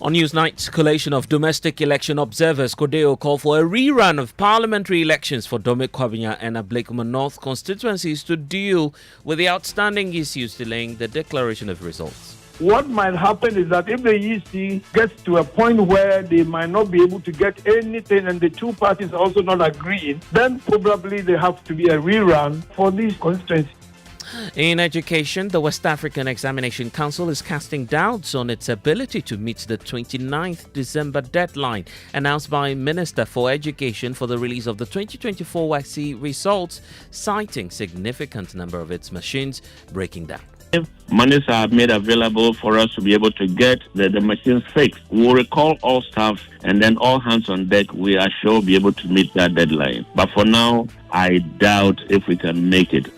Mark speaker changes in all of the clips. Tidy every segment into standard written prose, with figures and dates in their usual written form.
Speaker 1: On Newsnight, collation of domestic election observers, CODEO, call for a rerun of parliamentary elections for Dome-Kwabenya and Ablekuma North constituencies to deal with the outstanding issues delaying the declaration of results.
Speaker 2: What might happen is that if the EC gets to a point where they might not be able to get anything and the two parties also not agreeing, then probably there have to be a rerun for these constituencies.
Speaker 1: In education, the West African Examination Council is casting doubts on its ability to meet the 29th December deadline announced by Minister for Education for the release of the 2024 WASSCE results, citing significant number of its machines breaking down.
Speaker 3: If monies are made available for us to be able to get the machines fixed, we'll recall all staff and then all hands on deck. We are sure we'll be able to meet that deadline. But for now, I doubt if we can make it.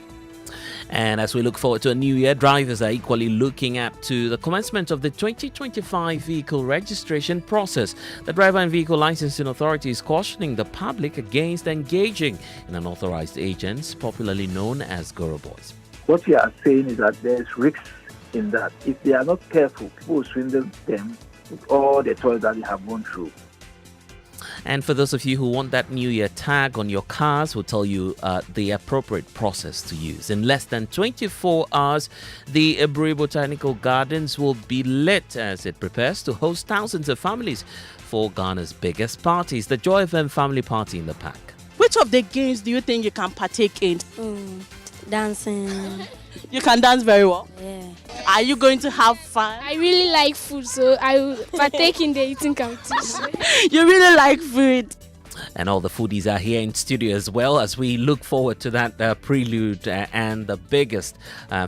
Speaker 1: And as we look forward to a new year, drivers are equally looking up to the commencement of the 2025 vehicle registration process. The Driver and Vehicle Licensing Authority is cautioning the public against engaging in unauthorized agents, popularly known as Goro Boys.
Speaker 4: What we are saying is that there's risks in that. If they are not careful, people will swindle them with all the toils that they have gone through.
Speaker 1: And for those of you who want that New Year tag on your cars, we'll tell you the appropriate process to use. In less than 24 hours, the Eburi Botanical Gardens will be lit as it prepares to host thousands of families for Ghana's biggest parties, the Joy FM Family Party in the Park.
Speaker 5: Which of the games do you think you can partake in?
Speaker 6: Dancing.
Speaker 5: You can dance very well?
Speaker 6: Yeah.
Speaker 5: Are you going to have fun?
Speaker 6: I really like food, so I will partake in the eating competition.
Speaker 5: You really like food?
Speaker 1: And all the foodies are here in studio as well as we look forward to that prelude and the biggest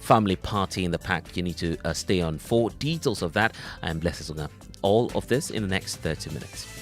Speaker 1: family party in the pack. You need to stay on for details of that. I'm Blessed Sogah. All of this in the next 30 minutes.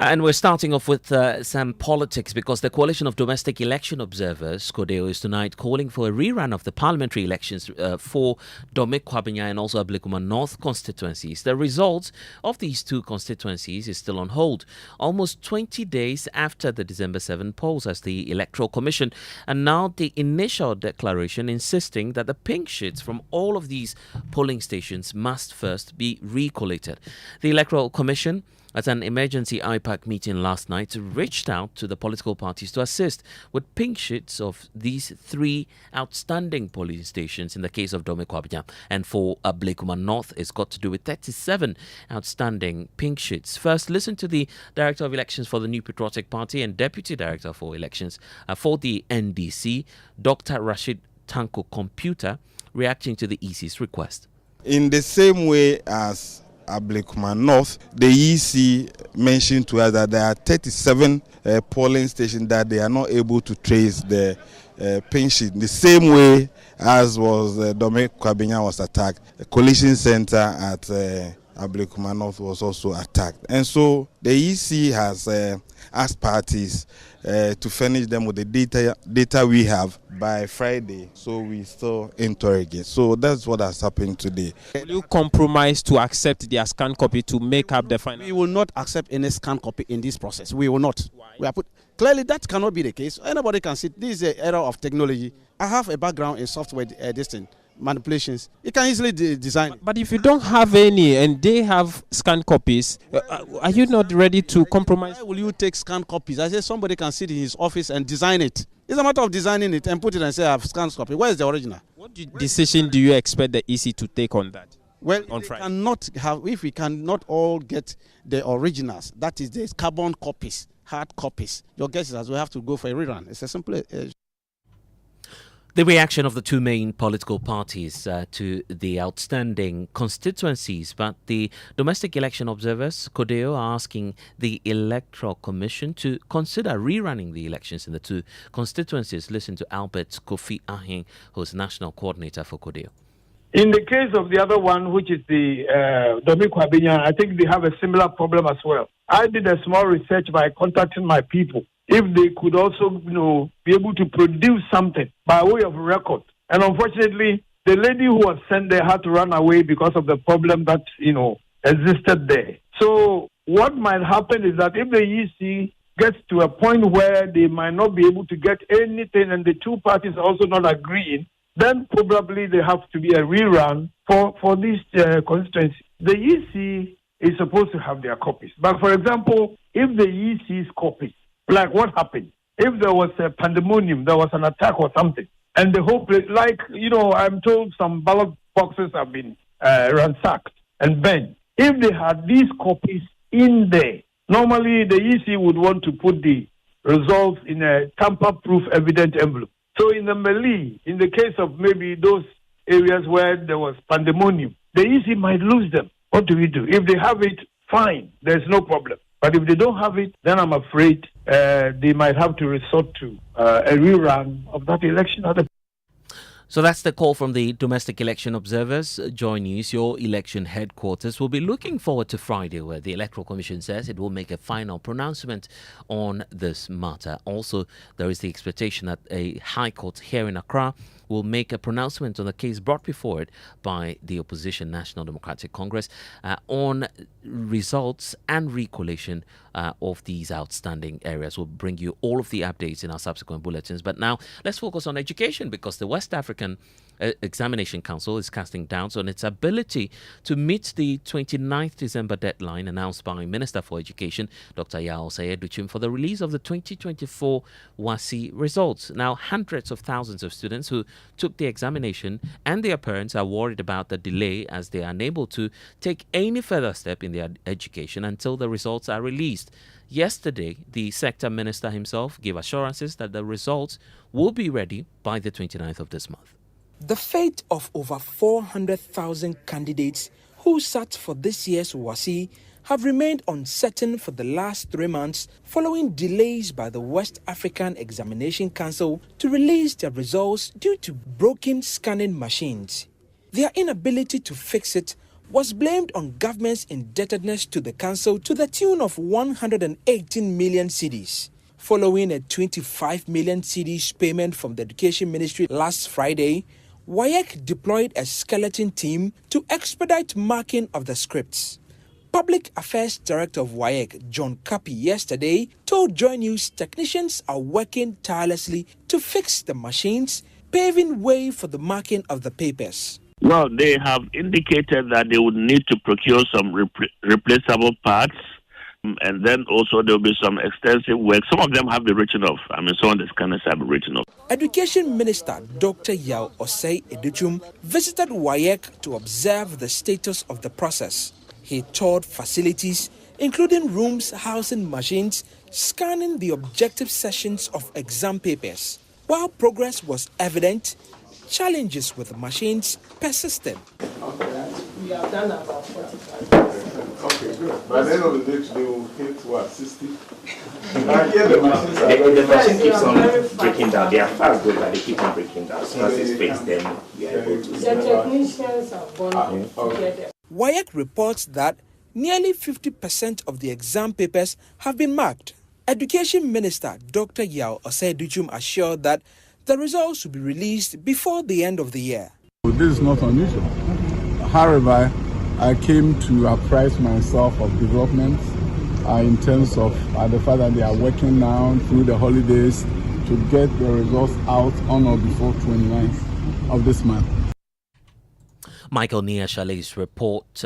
Speaker 1: And we're starting off with some politics because the Coalition of Domestic Election Observers, CODEO, is tonight calling for a rerun of the parliamentary elections for Dome-Kwabenya and also Ablekuma North constituencies. The results of these two constituencies is still on hold, almost 20 days after the December 7 polls, as the Electoral Commission and now the initial declaration insisting that the pink sheets from all of these polling stations must first be recollated. The Electoral Commission, at an emergency IPAC meeting last night, reached out to the political parties to assist with pink sheets of these three outstanding polling stations in the case of Dome-Kwabenya. And for Ablekuma North, it's got to do with 37 outstanding pink sheets. First, listen to the Director of Elections for the New Patriotic Party and Deputy Director for Elections for the NDC, Dr. Rashid Tanko Computer, reacting to the EC's request.
Speaker 7: In the same way as Ablekuma North, the EC mentioned to us that there are 37 polling stations that they are not able to trace the pink sheet. The same way as was Dome-Kwabenya was attacked, the coalition center at Ablekuma North was also attacked. And so the EC has asked parties to furnish them with the data we have by Friday, so we still interrogate. So that's what has happened today.
Speaker 8: Will you compromise to accept their scanned copy to make up the final?
Speaker 9: We will not accept any scanned copy in this process. We will not. Why? We are clearly, that cannot be the case. Anybody can see this is an era of technology. I have a background in software manipulations. You can easily design.
Speaker 8: But if you don't have any and they have scanned copies, are you not ready to compromise?
Speaker 9: Why will you take scanned copies? I say somebody can sit in his office and design it. It's a matter of designing it and put it and say I have scanned copy. Where is the original?
Speaker 8: What decision do you expect the EC to take on that?
Speaker 9: Well,
Speaker 8: on Friday?
Speaker 9: If we cannot all get the originals, that is the carbon copies, hard copies. Your guess is as we have to go for a rerun. It's a simple.
Speaker 1: The reaction of the two main political parties to the outstanding constituencies, but the domestic election observers, CODEO, are asking the Electoral Commission to consider rerunning the elections in the two constituencies. Listen to Albert Kofi Ahing, who's national coordinator for CODEO.
Speaker 2: In the case of the other one, which is the Dome-Kwabenya, I think they have a similar problem as well. I did a small research by contacting my people, if they could also, be able to produce something by way of record. And unfortunately, the lady who was sent there had to run away because of the problem that, existed there. So what might happen is that if the EC gets to a point where they might not be able to get anything and the two parties are also not agreeing, then probably there has to be a rerun for these constituencies. The EC is supposed to have their copies. But for example, if the EC's copy, like what happened? If there was a pandemonium, there was an attack or something, and the whole place, like, I'm told some ballot boxes have been ransacked and burned. If they had these copies in there, normally the EC would want to put the results in a tamper-proof evident envelope. So in the melee, in the case of maybe those areas where there was pandemonium, the EC might lose them. What do we do? If they have it, fine, there's no problem. But if they don't have it, then I'm afraid they might have to resort to a rerun of that election.
Speaker 1: So that's the call from the domestic election observers. Joy News, your election headquarters, will be looking forward to Friday, where the Electoral Commission says it will make a final pronouncement on this matter. Also, there is the expectation that a High Court here in Accra will make a pronouncement on the case brought before it by the opposition National Democratic Congress on results and recollation of these outstanding areas. We'll bring you all of the updates in our subsequent bulletins. But now let's focus on education, because the West African Examination Council is casting doubts on its ability to meet the 29th December deadline announced by Minister for Education, Dr. Yao Osei-Edochim, for the release of the 2024 WASSCE results. Now, hundreds of thousands of students who took the examination and their parents are worried about the delay, as they are unable to take any further step in their education until the results are released. Yesterday, the sector minister himself gave assurances that the results will be ready by the 29th of this month.
Speaker 10: The fate of over 400,000 candidates who sat for this year's WASSCE have remained uncertain for the last 3 months following delays by the West African Examination Council to release their results due to broken scanning machines. Their inability to fix it was blamed on government's indebtedness to the council to the tune of 118 million cedis. Following a 25 million cedis payment from the Education Ministry last Friday, WAEC deployed a skeleton team to expedite marking of the scripts. Public Affairs Director of WAEC, John Kapi, yesterday told Joy News technicians are working tirelessly to fix the machines, paving way for the marking of the papers.
Speaker 3: Well, they have indicated that they would need to procure some replaceable parts, and then also there will be some extensive work. Some of them have been written off. Some of the scanners have been written off.
Speaker 10: Education Minister Dr. Yao Osei-Edochim visited WAEC to observe the status of the process. He toured facilities, including rooms housing machines, scanning the objective sessions of exam papers. While progress was evident, challenges with the machines persisted.
Speaker 11: We have done about 45.
Speaker 7: Okay, good. By the end of the day, today we'll hit what, 60? The
Speaker 11: machine keeps on breaking down. They are fast, but they keep on breaking down. So as it's fixed, then we are able to. The technicians are born together.
Speaker 10: WAEC reports that nearly 50% of the exam papers have been marked. Education Minister Dr. Yao Osei-Edochim assured that the results will be released before the end of the year.
Speaker 12: This is not unusual. However, I came to apprise myself of developments in terms of the fact that they are working now through the holidays to get the results out on or before 29th of this month.
Speaker 1: Michael Nia-Shale's report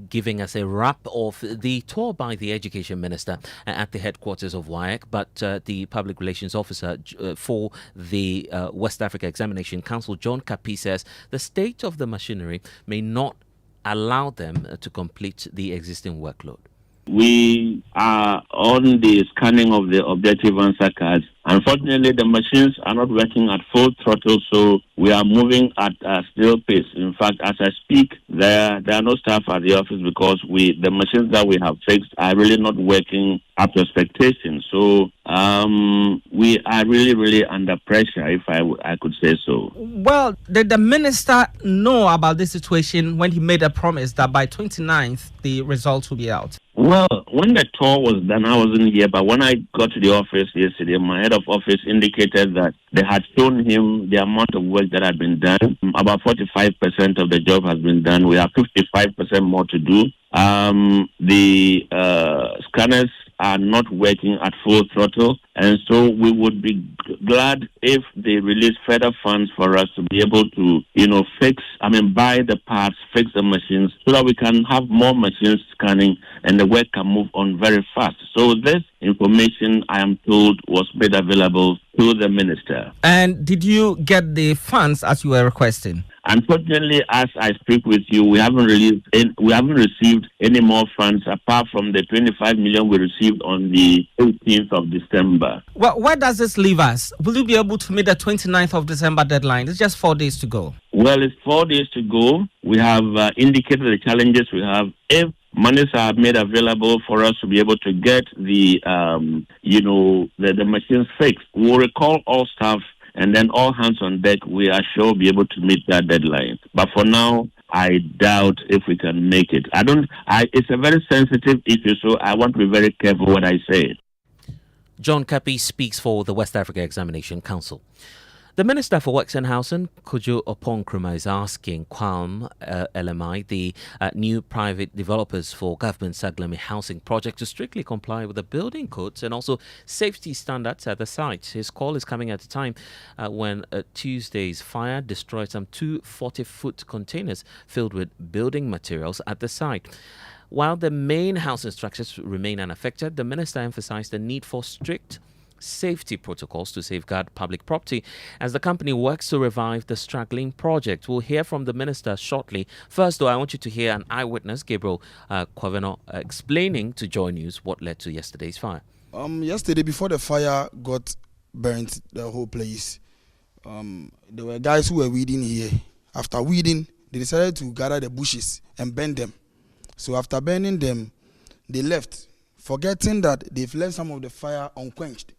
Speaker 1: giving us a wrap of the tour by the Education Minister at the headquarters of WAEC, but the Public Relations Officer for the West Africa Examination Council, John Kapi, says the state of the machinery may not allow them to complete the existing workload.
Speaker 3: We are on the scanning of the objective answer cards. Unfortunately, the machines are not working at full throttle, so we are moving at a snail pace. In fact, as I speak, there are no staff at the office because the machines that we have fixed are really not working up to expectations. So we are really under pressure, if I could say so.
Speaker 13: Well, did the minister know about this situation when he made a promise that by 29th the results will be out?
Speaker 3: Well, when the tour was done, I wasn't here, but when I got to the office yesterday, my head of office indicated that they had shown him the amount of work that had been done. About 45% of the job has been done. We have 55% more to do. The scanners are not working at full throttle, and so we would be glad if they release further funds for us to be able to, buy the parts, fix the machines, so that we can have more machines scanning and the work can move on very fast. So this information, I am told, was made available to the minister.
Speaker 13: And did you get the funds as you were requesting?
Speaker 3: Unfortunately, as I speak with you, we haven't received any more funds apart from the 25 million we received on the 18th of December.
Speaker 13: Well, where does this leave us? Will you be able to meet the 29th of December deadline? It's just 4 days to go.
Speaker 3: Well, it's 4 days to go. We have indicated the challenges we have. If monies are made available for us to be able to get the machines fixed, we'll recall all staff. And then all hands on deck, we are sure we'll be able to meet that deadline. But for now, I doubt if we can make it. It's a very sensitive issue, so I want to be very careful what I say.
Speaker 1: John Kapi speaks for the West Africa Examination Council. The Minister for Works and Housing, CODEO, is asking Qualm LMI, the new private developers for government Saglami housing project, to strictly comply with the building codes and also safety standards at the site. His call is coming at a time when Tuesday's fire destroyed some 2 40-foot containers filled with building materials at the site. While the main housing structures remain unaffected, the minister emphasized the need for strict safety protocols to safeguard public property as the company works to revive the struggling project. We'll hear from the minister shortly. First, though, I want you to hear an eyewitness, Gabriel Kwaveno, explaining to Joy News what led to yesterday's fire.
Speaker 14: Yesterday, before the fire got burnt the whole place, there were guys who were weeding here. After weeding, they decided to gather the bushes and burn them. So after burning them, they left, forgetting that they've left some of the fire unquenched.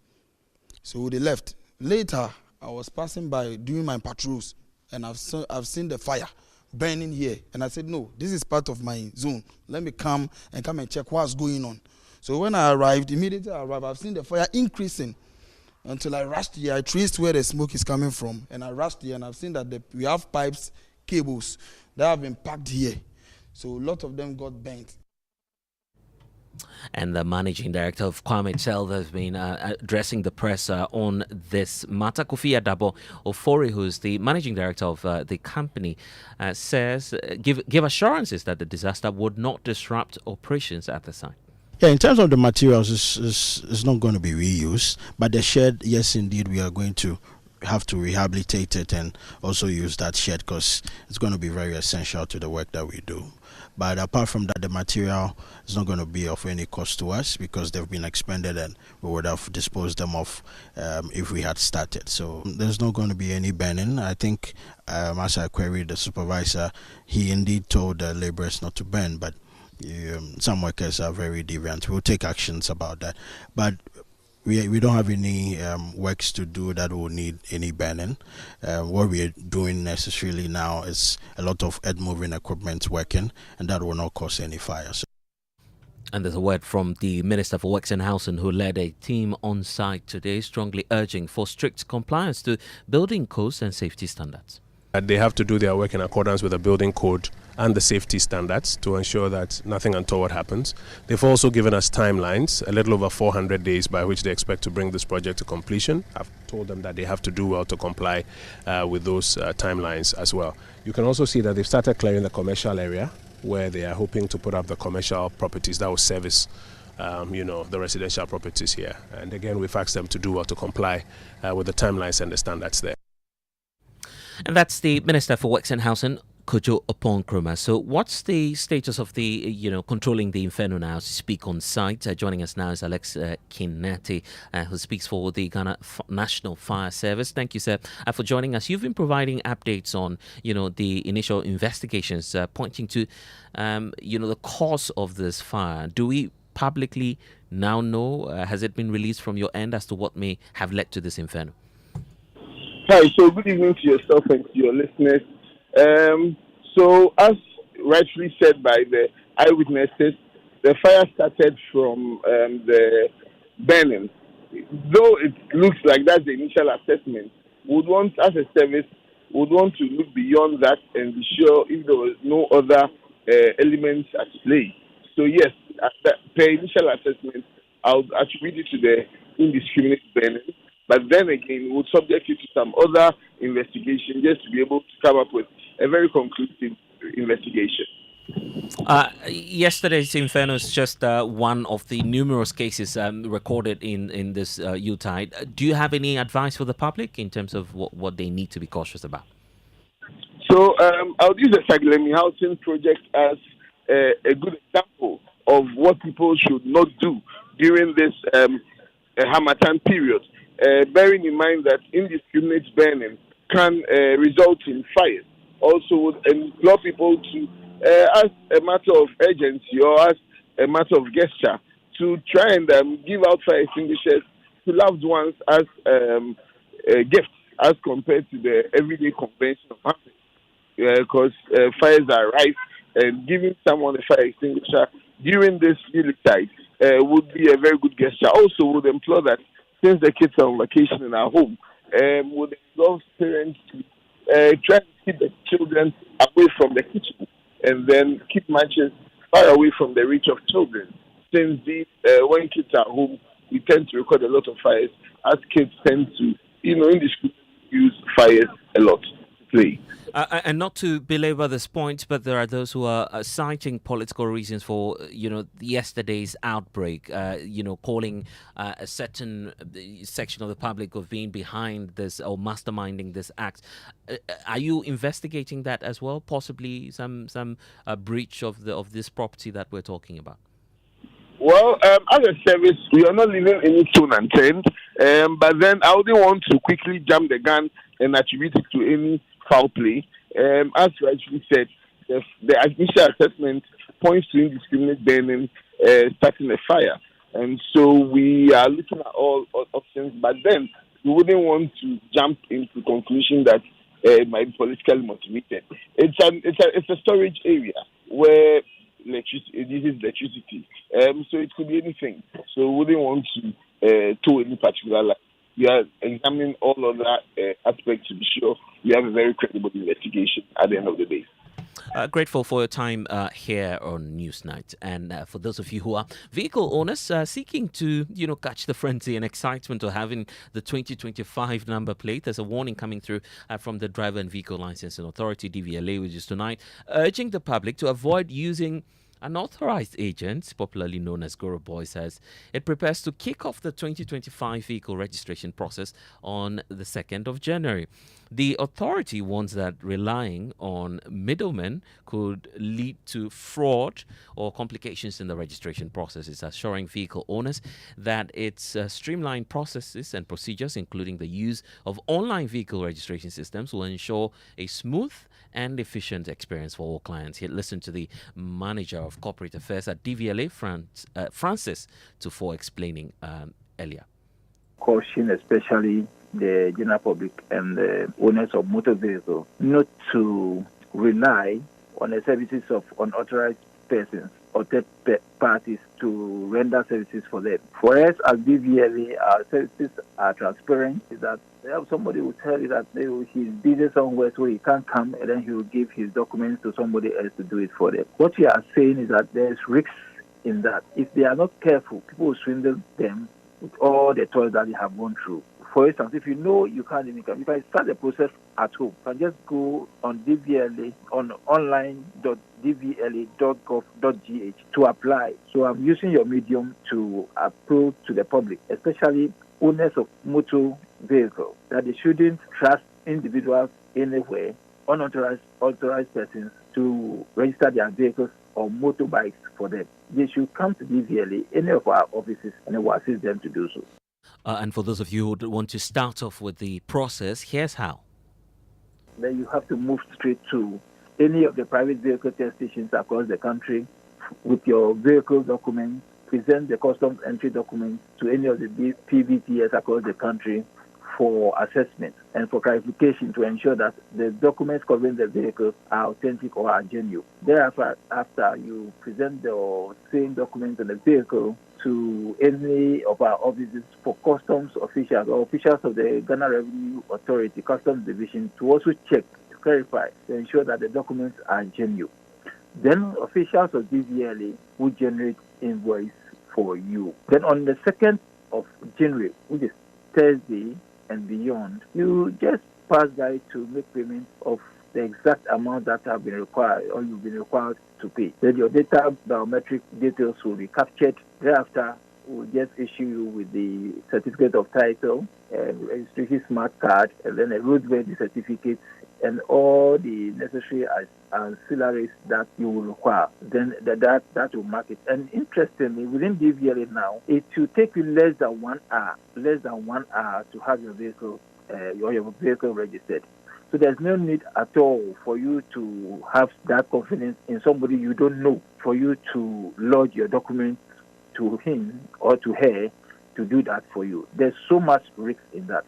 Speaker 14: So they left. Later, I was passing by doing my patrols, and I've seen the fire burning here. And I said, no, this is part of my zone. Let me come and check what's going on. So when I arrived, immediately I arrived, I've seen the fire increasing until I rushed here. I traced where the smoke is coming from, and I rushed here, and I've seen that we have pipes, cables that have been packed here. So a lot of them got burnt.
Speaker 1: And the managing director of Kwame itself has been addressing the press on this matter. Kofi Adabo Ofori, who's the managing director of the company, says give assurances that the disaster would not disrupt operations at the site.
Speaker 15: Yeah, in terms of the materials, it's not going to be reused, but the shed, yes, indeed, we are going to have to rehabilitate it and also use that shed because it's going to be very essential to the work that we do. But apart from that, the material is not going to be of any cost to us because they've been expended and we would have disposed them of if we had started. So there's not going to be any burning. I think as I queried the supervisor, he indeed told the laborers not to burn, but some workers are very deviant. We'll take actions about that. But we don't have any works to do that will need any burning. What we are doing necessarily now is a lot of earth moving equipment working, and that will not cause any fires.
Speaker 1: And there's a word from the Minister for Works and Housing, who led a team on site today, strongly urging for strict compliance to building codes and safety standards.
Speaker 16: They have to do their work in accordance with the building code and the safety standards to ensure that nothing untoward happens. They've also given us timelines, a little over 400 days by which they expect to bring this project to completion. I've told them that they have to do well to comply with those timelines as well. You can also see that they've started clearing the commercial area where they are hoping to put up the commercial properties that will service the residential properties here. And again, we've asked them to do well to comply with the timelines and the standards there.
Speaker 1: And that's the Minister for Works and Housing, CODEO Nkrumah. So what's the status of the, controlling the inferno now to speak on site? Joining us now is Alex Kinati, who speaks for the Ghana National Fire Service. Thank you, sir, for joining us. You've been providing updates on, the initial investigations pointing to, the cause of this fire. Do we publicly now know, has it been released from your end as to what may have led to this inferno?
Speaker 17: Hi, so good evening to yourself and to your listeners. So as rightfully said by the eyewitnesses, the fire started from the burning. Though it looks like that's the initial assessment, as a service, would want to look beyond that and be sure if there was no other elements at play. So yes, per initial assessment, I'll attribute it to the indiscriminate burning. But then again, we'll subject it to some other investigation just to be able to come up with a very conclusive investigation.
Speaker 1: Yesterday's Inferno is just one of the numerous cases recorded in this U-tide. Do you have any advice for the public in terms of what they need to be cautious about?
Speaker 17: So I'll use the Saglemi housing project as a good example of what people should not do during this Harmattan period, bearing in mind that indiscriminate burning can result in fires. Also would implore people to, as a matter of urgency or as a matter of gesture, to try and give out fire extinguishers to loved ones as gifts as compared to the everyday convention of happening. Because fires are rife, and giving someone a fire extinguisher during this tide would be a very good gesture. Also would implore that since the kids are on vacation in our home, would involve parents to try to keep the children away from the kitchen and then keep matches far away from the reach of children. Since these, when kids are home, we tend to record a lot of fires as kids tend to, indiscriminately use fires a lot to play.
Speaker 1: And not to belabor this point, but there are those who are citing political reasons for, yesterday's outbreak, calling a certain section of the public of being behind this or masterminding this act. Are you investigating that as well? Possibly some breach of this property that we're talking about?
Speaker 17: Well, as a service, we are not leaving any stone unturned. But then I wouldn't want to quickly jump the gun and attribute it to any foul play. As rightly said, the initial assessment points to indiscriminate burning starting a fire. And so we are looking at all options, but then we wouldn't want to jump into conclusion that it might be politically motivated. It's a storage area where this is electricity. So it could be anything. So we wouldn't want to toe any particular line. We are examining all other aspects to be sure we have a very credible investigation at the end of the day.
Speaker 1: Grateful for your time here on Newsnight. And for those of you who are vehicle owners seeking to, catch the frenzy and excitement of having the 2025 number plate, there's a warning coming through from the Driver and Vehicle Licensing Authority, DVLA, which is tonight, urging the public to avoid using unauthorized agents, popularly known as Goro Boys, as it prepares to kick off the 2025 vehicle registration process on the 2nd of January. The authority warns that relying on middlemen could lead to fraud or complications in the registration process. It's assuring vehicle owners that its streamlined processes and procedures, including the use of online vehicle registration systems, will ensure a smooth and efficient experience for all clients. Here, listen to the manager of corporate affairs at DVLA, Francis Tufo, explaining earlier.
Speaker 4: Caution, especially the general public and the owners of motor vehicles, not to rely on the services of unauthorized persons or third parties to render services for them. For us as DVLA, our services are transparent. That somebody will tell you that he's busy somewhere so he can't come, and then he will give his documents to somebody else to do it for them. What we are saying is that there's risks in that. If they are not careful, people will swindle them with all the toils that they have gone through. For instance, if you know you can't even come, you can start the process at home. You can just go on DVLA, on online.dvla.gov.gh to apply. So I'm using your medium to appeal to the public, especially owners of motor vehicles, that they shouldn't trust individuals anywhere, unauthorized persons, to register their vehicles or motorbikes for them. They should come to DVLA, any of our offices, and we will assist them to do so.
Speaker 1: And for those of you who want to start off with the process, here's how.
Speaker 4: Then you have to move straight to any of the private vehicle test stations across the country with your vehicle documents, present the customs entry documents to any of the PVTS across the country for assessment and for clarification to ensure that the documents covering the vehicles are authentic or are genuine. Thereafter, after you present the same documents on the vehicle to any of our offices for customs officials or officials of the Ghana Revenue Authority Customs Division to also check, to clarify, to ensure that the documents are genuine. Then officials of DVLA will generate invoice for you. Then on the 2nd of January, which is Thursday and beyond, you just pass by to make payment of the exact amount that have been required or you've been required to pay. Then your data biometric details will be captured. Thereafter, we'll just issue you with the certificate of title and registration smart card, and then a roadworthy certificate and all the necessary ancillaries that you will require. Then that will mark it. And interestingly, within DVLA now, it will take you less than 1 hour to have your vehicle registered. So there's no need at all for you to have that confidence in somebody you don't know, for you to lodge your documents to him or to her to do that for you. There's so much risk in that.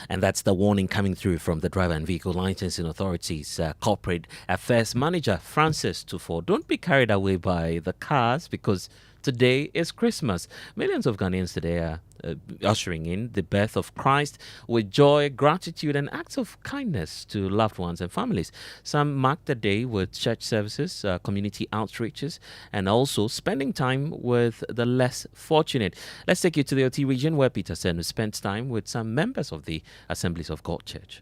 Speaker 1: And that's the warning coming through from the Driver and Vehicle Licensing Authority's Corporate Affairs Manager, Francis Tufo. Don't be carried away by the cars, because today is Christmas. Millions of Ghanaians today are ushering in the birth of Christ with joy, gratitude, and acts of kindness to loved ones and families. Some mark the day with church services, community outreaches, and also spending time with the less fortunate. Let's take you to the OT region, where Peter Senu spent time with some members of the Assemblies of God Church.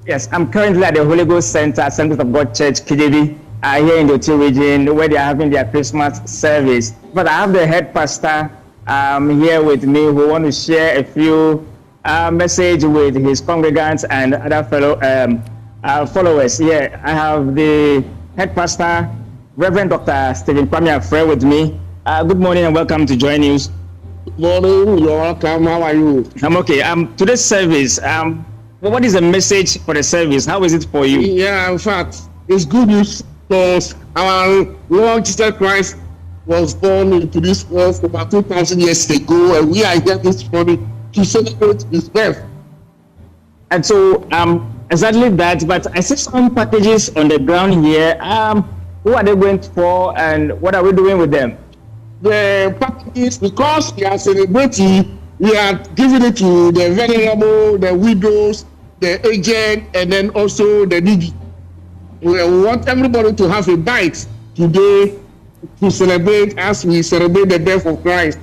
Speaker 11: Yes, I'm currently at the Holy Ghost Center, Assemblies of God Church, KJV, here in the OT region, where they are having their Christmas service. But I have the head pastor here with me, who want to share a few message with his congregants and other fellow followers. Here I have the head pastor, Reverend Dr. Stephen Kwame with me. Good morning and welcome to Joy News.
Speaker 18: Good morning, you're welcome. How are you?
Speaker 11: I'm okay. Today's service, what is the message for the service? How is it for you?
Speaker 18: Yeah, in fact, it's good news, because our Lord Jesus Christ was born into this world about 2,000 years ago, and we are here this morning to celebrate his birth.
Speaker 11: And so, exactly that, but I see some packages on the ground here. Who are they going for, and what are we doing with them?
Speaker 18: The packages, because we are celebrating, we are giving it to the vulnerable, the widows, the aged, and then also the needy. We want everybody to have a bite today to celebrate as we celebrate the birth of Christ.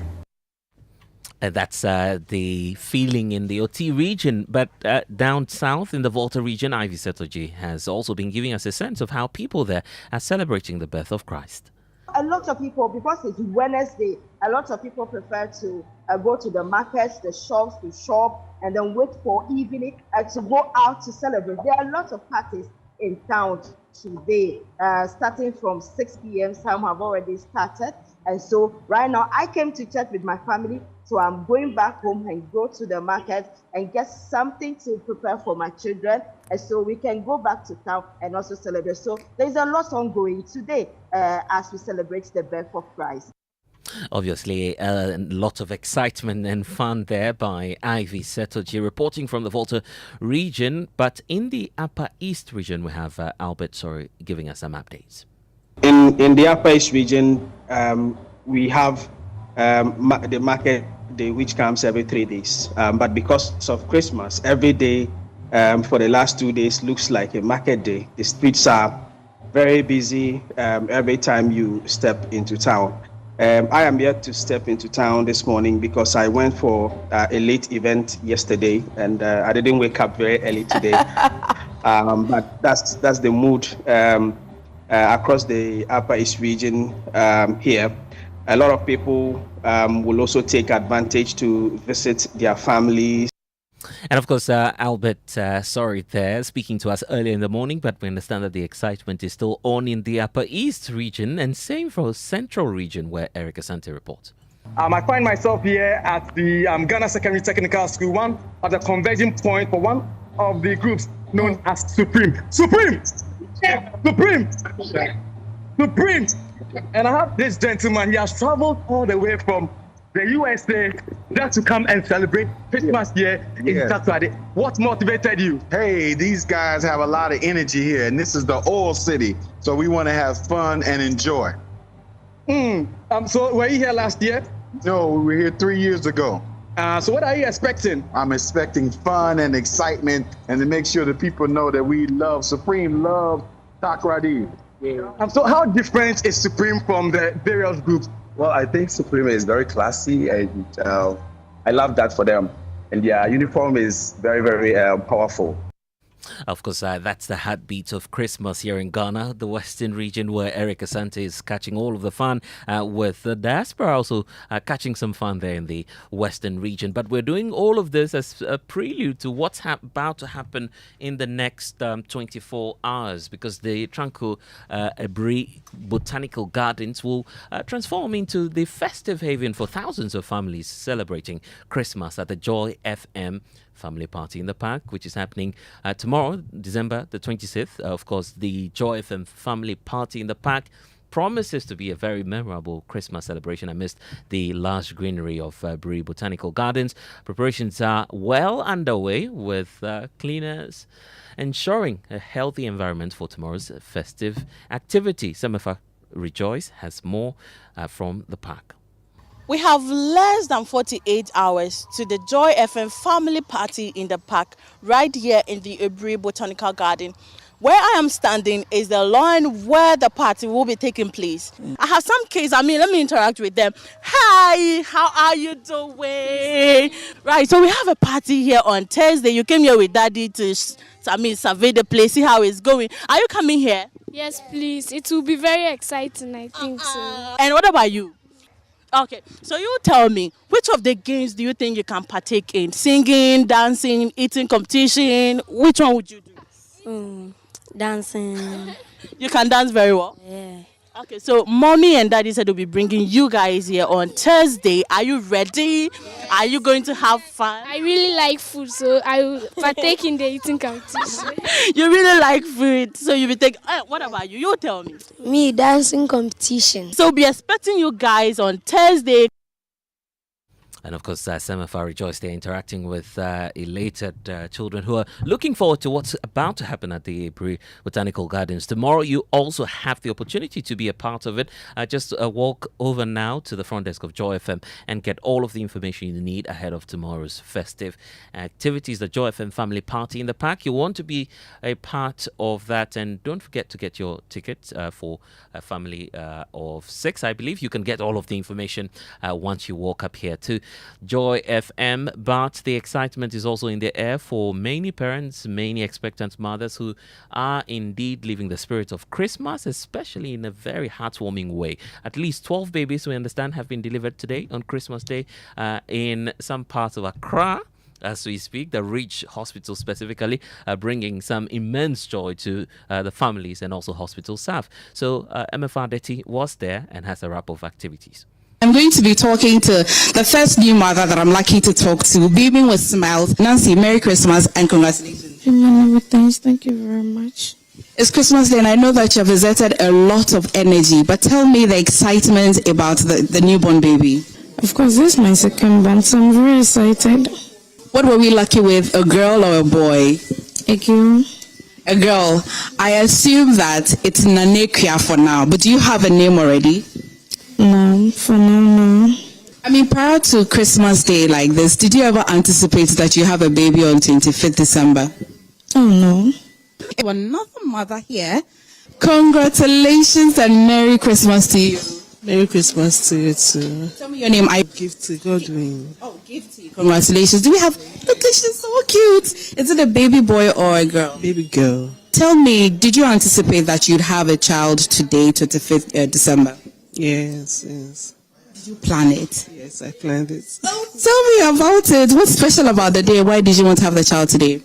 Speaker 1: That's the feeling in the OT region. But down south in the Volta region, Ivy Setoji has also been giving us a sense of how people there are celebrating the birth of Christ.
Speaker 19: A lot of people, because it's Wednesday, a lot of people prefer to go to the markets, the shops, to shop, and then wait for evening to go out to celebrate. There are lots of parties in town today, starting from 6 p.m. Some have already started. And so right now I came to church with my family, so I'm going back home and go to the market and get something to prepare for my children, and so we can go back to town and also celebrate. So there's a lot ongoing today as we celebrate the birth of Christ.
Speaker 1: Obviously, a lot of excitement and fun there by Ivy Setoji, reporting from the Volta region. But in the Upper East region, we have Albert giving us some updates.
Speaker 20: In the Upper East region, we have the market day, which comes every 3 days. But because of Christmas, every day for the last 2 days looks like a market day. The streets are very busy every time you step into town. I am yet to step into town this morning because I went for a late event yesterday, and I didn't wake up very early today. But that's the mood across the Upper East region here. A lot of people will also take advantage to visit their families.
Speaker 1: And of course, Albert, there, speaking to us earlier in the morning, but we understand that the excitement is still on in the Upper East region, and same for Central region, where Eric Asante reports.
Speaker 21: I find myself here at the Ghana Secondary Technical School, one at the converging point for one of the groups known as Supreme. Supreme! Supreme! Supreme! And I have this gentleman, he has traveled all the way from the USA just to come and celebrate Christmas here in Takoradi. What motivated you?
Speaker 22: Hey, these guys have a lot of energy here, and this is the oil city, so we want to have fun and enjoy.
Speaker 21: So were you here last year?
Speaker 22: No, we were here 3 years ago.
Speaker 21: So what are you expecting?
Speaker 22: I'm expecting fun and excitement, and to make sure that people know that we love Supreme, love Takoradi.
Speaker 21: So how different is Supreme from the various groups?
Speaker 5: Well, I think Supreme is very classy, and I love that for them. And their uniform is very, very powerful.
Speaker 1: Of course, that's the heartbeat of Christmas here in Ghana, the Western region, where Eric Asante is catching all of the fun, with the diaspora also catching some fun there in the Western region. But we're doing all of this as a prelude to what's about to happen in the next 24 hours, because the Tranquil Ebri Botanical Gardens will transform into the festive haven for thousands of families celebrating Christmas at the Joy FM Family Party in the Park, which is happening tomorrow, December the 26th. Of course, the Joy FM Family Party in the Park promises to be a very memorable Christmas celebration amidst the lush greenery of Buri Botanical Gardens. Preparations are well underway, with cleaners ensuring a healthy environment for tomorrow's festive activity. Semefa Rejoice has more from the park.
Speaker 6: We have less than 48 hours to the Joy FM Family Party in the Park, right here in the Ebri Botanical Garden. Where I am standing is the lawn where the party will be taking place. I have some kids. let me interact with them. Hi, how are you doing? Right, so we have a party here on Thursday. You came here with Daddy to survey the place, see how it's going. Are you coming here?
Speaker 23: Yes, please. It will be very exciting, I think so.
Speaker 6: And what about you? Okay, so you tell me, which of the games do you think you can partake in? Singing, dancing, eating competition? Which one would you do?
Speaker 23: Dancing.
Speaker 6: You can dance very well?
Speaker 23: Yeah.
Speaker 6: Okay, so mommy and daddy said they'll be bringing you guys here on Thursday. Are you ready? Yes. Are you going to have fun?
Speaker 23: I really like food, so I will partake in the eating competition.
Speaker 6: You really like food, so you'll be taking... what about you? You tell me.
Speaker 23: Me, dancing competition.
Speaker 6: So be expecting you guys on Thursday.
Speaker 1: And of course, Semefa Rejoice, they're interacting with elated children who are looking forward to what's about to happen at the Ebri Botanical Gardens. Tomorrow, you also have the opportunity to be a part of it. Just walk over now to the front desk of Joy FM and get all of the information you need ahead of tomorrow's festive activities, the Joy FM Family Party in the Park. You want to be a part of that, and don't forget to get your ticket for a family of 6, I believe. You can get all of the information once you walk up here to Joy FM, but the excitement is also in the air for many parents, many expectant mothers who are indeed living the spirit of Christmas, especially in a very heartwarming way. At least 12 babies, we understand, have been delivered today on Christmas Day in some parts of Accra. As we speak, the Ridge Hospital specifically, bringing some immense joy to the families and also hospital staff. So MFR Deti was there and has a wrap of activities.
Speaker 24: I'm going to be talking to the first new mother that I'm lucky to talk to, beaming with smiles. Nancy, Merry Christmas and congratulations.
Speaker 23: Thank you very much.
Speaker 24: It's Christmas Day and I know that you have exerted a lot of energy, but tell me the excitement about the newborn baby.
Speaker 23: Of course, this is my second born, so I'm very excited.
Speaker 24: What were we lucky with, a girl or a boy?
Speaker 23: A girl.
Speaker 24: A girl. I assume that it's Nanekia for now, but do you have a name already?
Speaker 23: No, for now, no.
Speaker 24: I mean, prior to Christmas Day like this, did you ever anticipate that you have a baby on 25th December?
Speaker 23: Oh, no.
Speaker 24: Another mother here. Congratulations and Merry Christmas to you.
Speaker 25: Merry Christmas to you too.
Speaker 24: Tell me your name.
Speaker 25: Gifty Godwin.
Speaker 24: Oh, Gifty. Congratulations. Do we have... Look, she's so cute. Is it a baby boy or a girl?
Speaker 25: Baby girl.
Speaker 24: Tell me, did you anticipate that you'd have a child today, 25th December?
Speaker 25: Yes.
Speaker 24: Did you plan it?
Speaker 25: Yes, I planned it.
Speaker 24: Oh, tell me about it. What's special about the day? Why did you want to have the child today?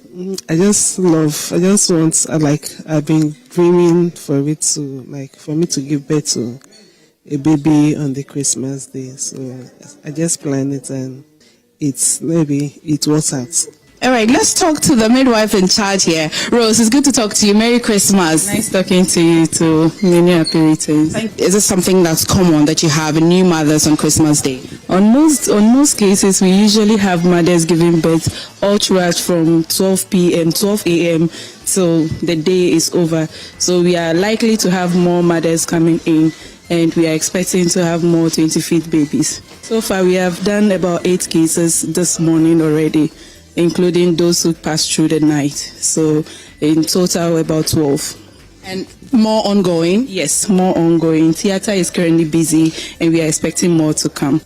Speaker 25: I've been dreaming for me to give birth to a baby on the Christmas day. So I just planned it and it works out.
Speaker 24: All right, let's talk to the midwife in charge here. Rose, it's good to talk to you. Merry Christmas.
Speaker 26: Nice talking to you too. Many happy returns.
Speaker 24: Is this something that's common that you have new mothers on Christmas Day?
Speaker 26: On most cases, we usually have mothers giving birth all throughout from 12 a.m. till the day is over. So we are likely to have more mothers coming in, and we are expecting to have more 25th babies. So far, we have done about 8 cases this morning already, including those who passed through the night. So in total, about 12.
Speaker 24: And more ongoing? Yes, more ongoing. Theatre is currently busy and we are expecting more to come.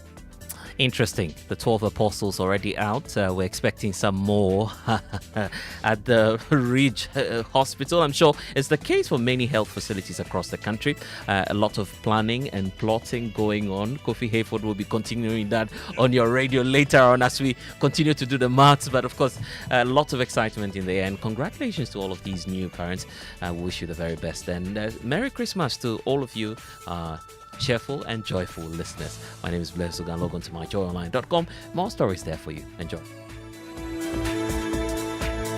Speaker 1: Interesting. The 12 Apostles already out. We're expecting some more at the Ridge Hospital. I'm sure it's the case for many health facilities across the country. A lot of planning and plotting going on. Kofi Hayford will be continuing that on your radio later on as we continue to do the maths. But of course, lots of excitement in the air. And congratulations to all of these new parents. I wish you the very best. And Merry Christmas to all of you. Cheerful and joyful listeners. My name is Blessed Sogah. Log on to myjoyonline.com. More stories there for you. Enjoy.